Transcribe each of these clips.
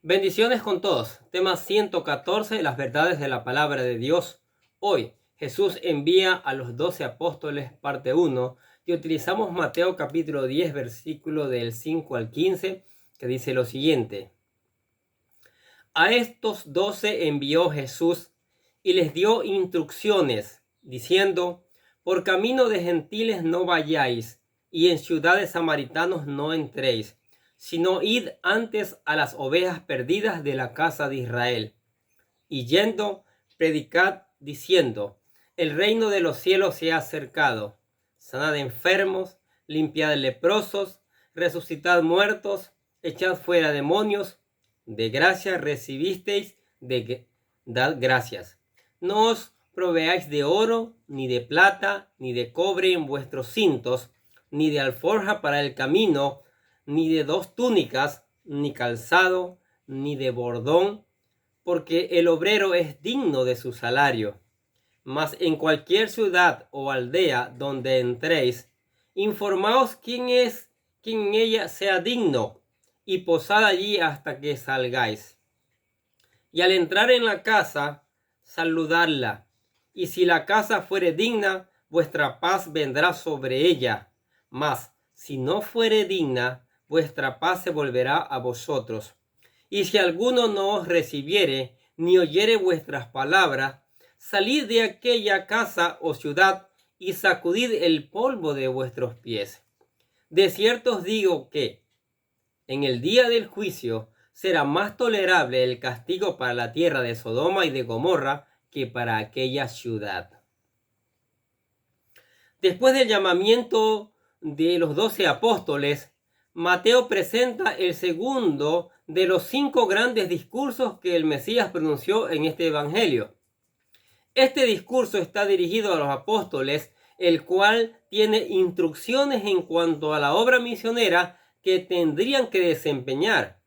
Bendiciones con todos. Tema 114, las verdades de la palabra de Dios. Hoy, Jesús envía a los 12 apóstoles, parte 1, y utilizamos Mateo capítulo 10, versículo del 5 al 15, que dice lo siguiente. A estos 12 envió Jesús y les dio instrucciones, diciendo, por camino de gentiles no vayáis, y en ciudades samaritanos no entréis, sino id antes a las ovejas perdidas de la casa de Israel. Y yendo, predicad diciendo, el reino de los cielos se ha acercado. Sanad enfermos, limpiad leprosos, resucitad muertos, echad fuera demonios. De gracia recibisteis, dad gracias. No os proveáis de oro, ni de plata, ni de cobre en vuestros cintos, ni de alforja para el camino, ni de 2 túnicas, ni calzado, ni de bordón, porque el obrero es digno de su salario. Mas en cualquier ciudad o aldea donde entréis, informaos quién en ella sea digno, y posad allí hasta que salgáis. Y al entrar en la casa, saludadla, y si la casa fuere digna, vuestra paz vendrá sobre ella. Mas si no fuere digna, vuestra paz se volverá a vosotros. Y si alguno no os recibiere, ni oyere vuestras palabras, salid de aquella casa o ciudad, y sacudid el polvo de vuestros pies. De cierto os digo que, en el día del juicio, será más tolerable el castigo para la tierra de Sodoma y de Gomorra que para aquella ciudad. Después del llamamiento de los 12 apóstoles, Mateo presenta el segundo de los 5 grandes discursos que el Mesías pronunció en este evangelio. Este discurso está dirigido a los apóstoles, el cual tiene instrucciones en cuanto a la obra misionera que tendrían que desempeñar,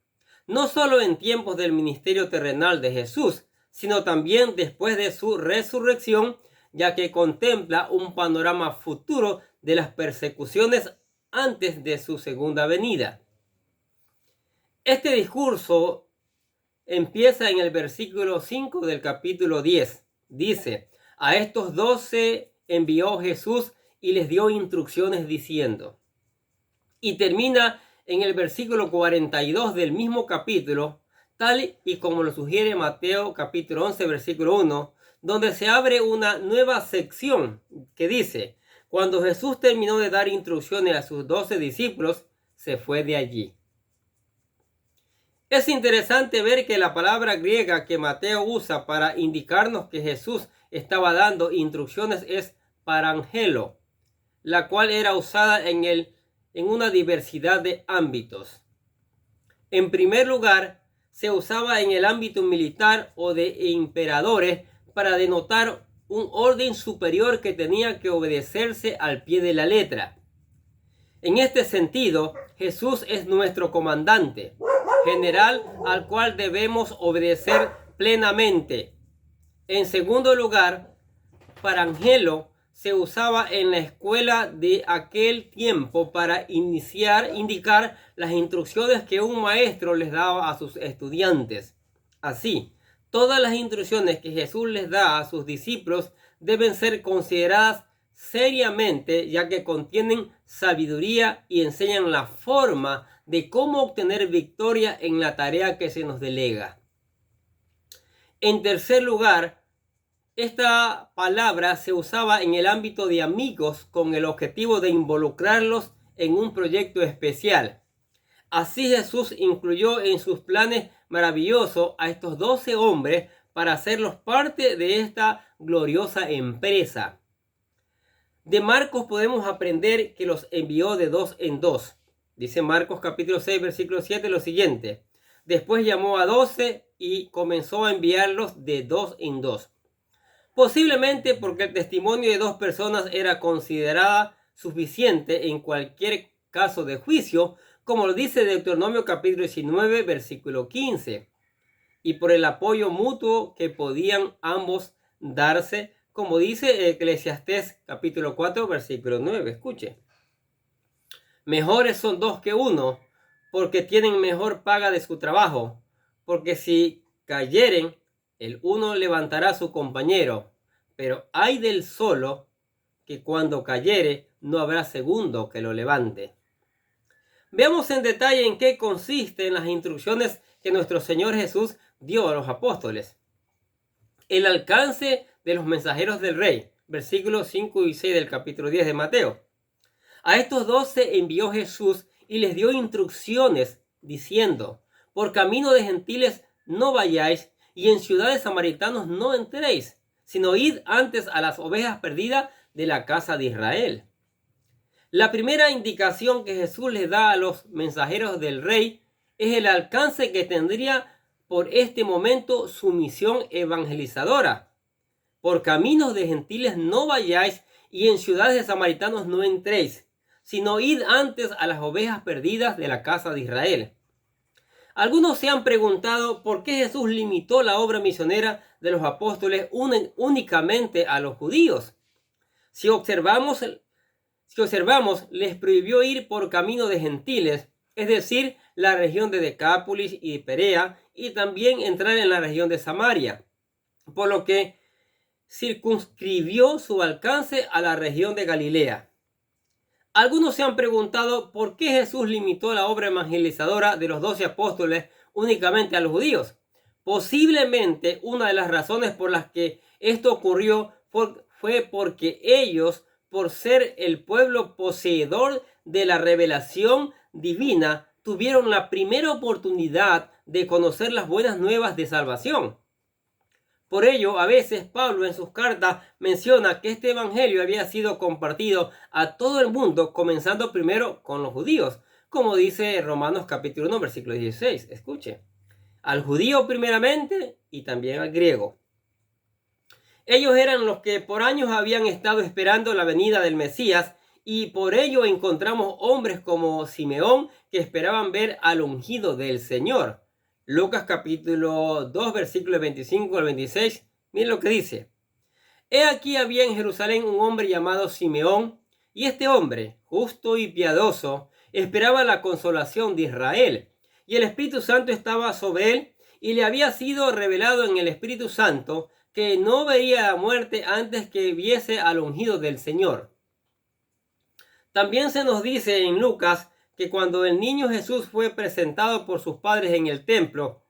no solo en tiempos del ministerio terrenal de Jesús, sino también después de su resurrección, ya que contempla un panorama futuro de las persecuciones antes de su segunda venida. Este discurso empieza en el versículo 5 del capítulo 10. Dice, a estos 12 envió Jesús y les dio instrucciones diciendo. Y termina en el versículo 42 del mismo capítulo, tal y como lo sugiere Mateo capítulo 11, versículo 1, donde se abre una nueva sección que dice, cuando Jesús terminó de dar instrucciones a sus 12 discípulos, se fue de allí. Es interesante ver que la palabra griega que Mateo usa para indicarnos que Jesús estaba dando instrucciones es parangelo, la cual era usada en una diversidad de ámbitos. En primer lugar, se usaba en el ámbito militar o de emperadores para denotar un orden superior que tenía que obedecerse al pie de la letra. En este sentido, Jesús es nuestro comandante general al cual debemos obedecer plenamente. En segundo lugar, parangelo se usaba en la escuela de aquel tiempo para indicar las instrucciones que un maestro les daba a sus estudiantes. Así, todas las instrucciones que Jesús les da a sus discípulos deben ser consideradas seriamente, ya que contienen sabiduría y enseñan la forma de cómo obtener victoria en la tarea que se nos delega. En tercer lugar, esta palabra se usaba en el ámbito de amigos con el objetivo de involucrarlos en un proyecto especial. Así Jesús incluyó en sus planes maravillosos a estos 12 hombres para hacerlos parte de esta gloriosa empresa. De Marcos podemos aprender que los envió de 2 en 2. Dice Marcos capítulo 6, versículo 7 lo siguiente. Después llamó a 12 y comenzó a enviarlos de 2 en 2. Posiblemente porque el testimonio de 2 personas era considerada suficiente en cualquier caso de juicio, como lo dice Deuteronomio capítulo 19, versículo 15. Y por el apoyo mutuo que podían ambos darse, como dice Eclesiastés capítulo 4, versículo 9. Escuche. Mejores son 2 que 1, porque tienen mejor paga de su trabajo. porque si cayeren, el uno levantará a su compañero, pero ay del solo, que cuando cayere no habrá segundo que lo levante. Veamos en detalle en qué consisten las instrucciones que nuestro Señor Jesús dio a los apóstoles. El alcance de los mensajeros del rey, versículos 5 y 6 del capítulo 10 de Mateo. A estos 12 envió Jesús y les dio instrucciones diciendo: por camino de gentiles no vayáis, y en ciudades samaritanos no entréis, sino id antes a las ovejas perdidas de la casa de Israel. La primera indicación que Jesús les da a los mensajeros del rey es el alcance que tendría por este momento su misión evangelizadora. Por caminos de gentiles no vayáis, y en ciudades de samaritanos no entréis, sino id antes a las ovejas perdidas de la casa de Israel. Algunos se han preguntado por qué Jesús limitó la obra misionera de los apóstoles únicamente a los judíos. Si observamos, les prohibió ir por camino de gentiles, es decir, la región de Decápolis y Perea, y también entrar en la región de Samaria, por lo que circunscribió su alcance a la región de Galilea. Algunos se han preguntado por qué Jesús limitó la obra evangelizadora de los 12 apóstoles únicamente a los judíos. Posiblemente una de las razones por las que esto ocurrió fue porque ellos, por ser el pueblo poseedor de la revelación divina, tuvieron la primera oportunidad de conocer las buenas nuevas de salvación. Por ello, a veces Pablo en sus cartas menciona que este evangelio había sido compartido a todo el mundo, comenzando primero con los judíos, como dice Romanos capítulo 1, versículo 16. Escuche: al judío primeramente y también al griego. Ellos eran los que por años habían estado esperando la venida del Mesías, y por ello encontramos hombres como Simeón que esperaban ver al ungido del Señor. Lucas capítulo 2, versículos 25 al 26, miren lo que dice: he aquí había en Jerusalén un hombre llamado Simeón, y este hombre, justo y piadoso, esperaba la consolación de Israel, y el Espíritu Santo estaba sobre él, y le había sido revelado en el Espíritu Santo que no vería la muerte antes que viese al ungido del Señor. También se nos dice en Lucas que cuando el niño Jesús fue presentado por sus padres en el templo,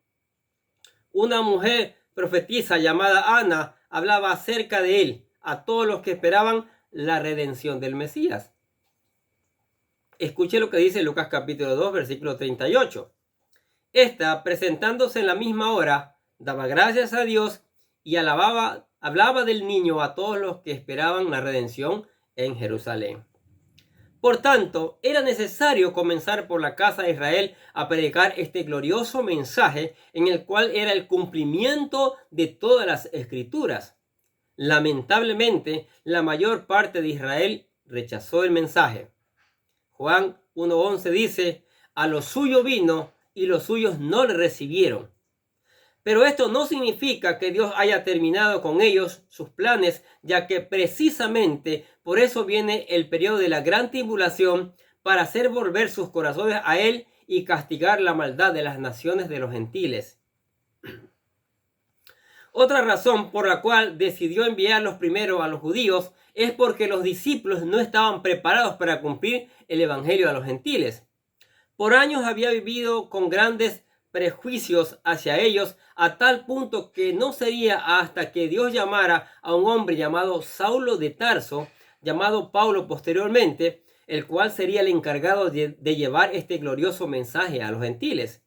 una mujer profetisa llamada Ana hablaba acerca de él a todos los que esperaban la redención del Mesías. Escuche lo que dice Lucas capítulo 2, versículo 38. Esta, presentándose en la misma hora, daba gracias a Dios y hablaba del niño a todos los que esperaban la redención en Jerusalén. Por tanto, era necesario comenzar por la casa de Israel a predicar este glorioso mensaje, en el cual era el cumplimiento de todas las escrituras. Lamentablemente, la mayor parte de Israel rechazó el mensaje. Juan 1:11 dice: a lo suyo vino y los suyos no le recibieron. Pero esto no significa que Dios haya terminado con ellos sus planes, ya que precisamente por eso viene el periodo de la gran tribulación, para hacer volver sus corazones a Él y castigar la maldad de las naciones de los gentiles. Otra razón por la cual decidió enviarlos primero a los judíos es porque los discípulos no estaban preparados para cumplir el evangelio a los gentiles. Por años había vivido con grandes prejuicios hacia ellos, a tal punto que no sería hasta que Dios llamara a un hombre llamado Saulo de Tarso, llamado Pablo posteriormente, el cual sería el encargado de llevar este glorioso mensaje a los gentiles.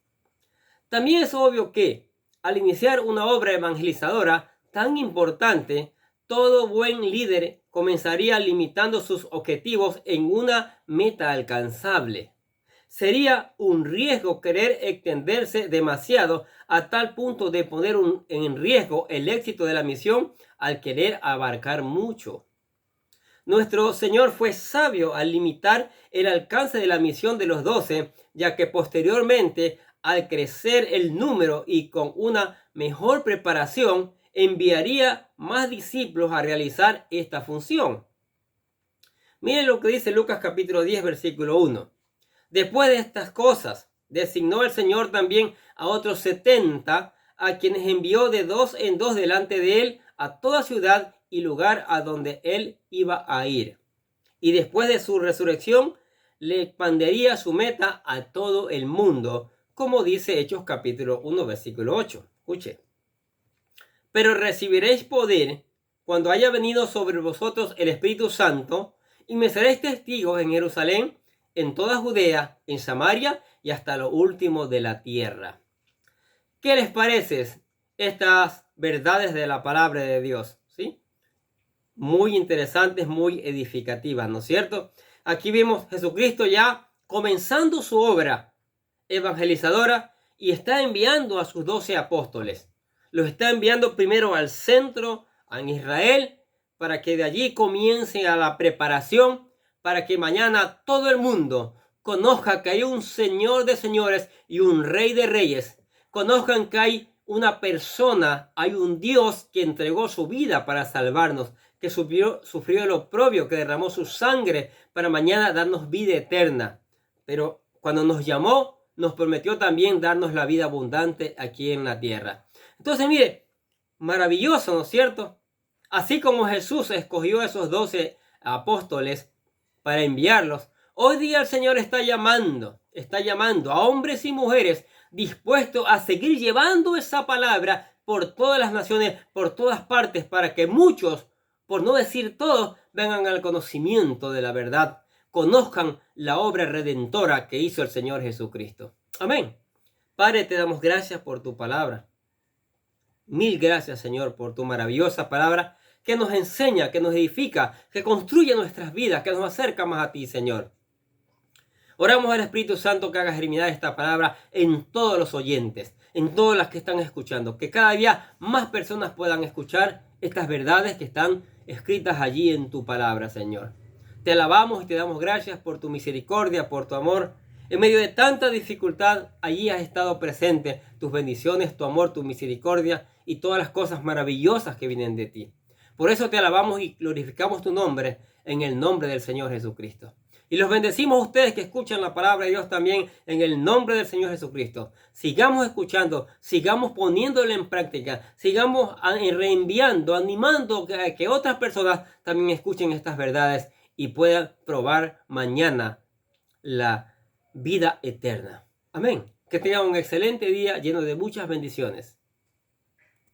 También es obvio que, al iniciar una obra evangelizadora tan importante, todo buen líder comenzaría limitando sus objetivos en una meta alcanzable. Sería un riesgo querer extenderse demasiado a tal punto de poner en riesgo el éxito de la misión al querer abarcar mucho. Nuestro Señor fue sabio al limitar el alcance de la misión de los 12, ya que posteriormente, al crecer el número y con una mejor preparación, enviaría más discípulos a realizar esta función. Miren lo que dice Lucas capítulo 10, versículo 1. Después de estas cosas, designó el Señor también a otros 70, a quienes envió de 2 en 2 delante de él a toda ciudad y lugar a donde él iba a ir. Y después de su resurrección, le expandería su meta a todo el mundo, como dice Hechos capítulo 1, versículo 8. Escuche. Pero recibiréis poder cuando haya venido sobre vosotros el Espíritu Santo, y me seréis testigos en Jerusalén, en toda Judea, en Samaria y hasta lo último de la tierra. ¿Qué les parece estas verdades de la palabra de Dios? ¿Sí? Muy interesantes, muy edificativas, ¿no es cierto? Aquí vemos Jesucristo ya comenzando su obra evangelizadora y está enviando a sus 12 apóstoles. Los está enviando primero al centro, en Israel, para que de allí comience a la preparación, para que mañana todo el mundo conozca que hay un Señor de señores y un Rey de reyes. Conozcan que hay una persona, hay un Dios que entregó su vida para salvarnos, que sufrió el oprobio, que derramó su sangre para mañana darnos vida eterna. Pero cuando nos llamó, nos prometió también darnos la vida abundante aquí en la tierra. Entonces, mire, maravilloso, ¿no es cierto? Así como Jesús escogió a esos 12 apóstoles para enviarlos, hoy día el Señor está llamando a hombres y mujeres dispuestos a seguir llevando esa palabra por todas las naciones, por todas partes, para que muchos, por no decir todos, vengan al conocimiento de la verdad, conozcan la obra redentora que hizo el Señor Jesucristo. Amén. Padre, te damos gracias por tu palabra. Mil gracias, Señor, por tu maravillosa palabra que nos enseña, que nos edifica, que construye nuestras vidas, que nos acerca más a ti, Señor. Oramos al Espíritu Santo que haga germinar esta palabra en todos los oyentes, en todas las que están escuchando, que cada día más personas puedan escuchar estas verdades que están escritas allí en tu palabra, Señor. Te alabamos y te damos gracias por tu misericordia, por tu amor. En medio de tanta dificultad, allí has estado presente, tus bendiciones, tu amor, tu misericordia y todas las cosas maravillosas que vienen de ti. Por eso te alabamos y glorificamos tu nombre en el nombre del Señor Jesucristo. Y los bendecimos a ustedes que escuchan la palabra de Dios también en el nombre del Señor Jesucristo. Sigamos escuchando, sigamos poniéndolo en práctica, sigamos reenviando, animando a que otras personas también escuchen estas verdades y puedan probar mañana la vida eterna. Amén. Que tengan un excelente día lleno de muchas bendiciones.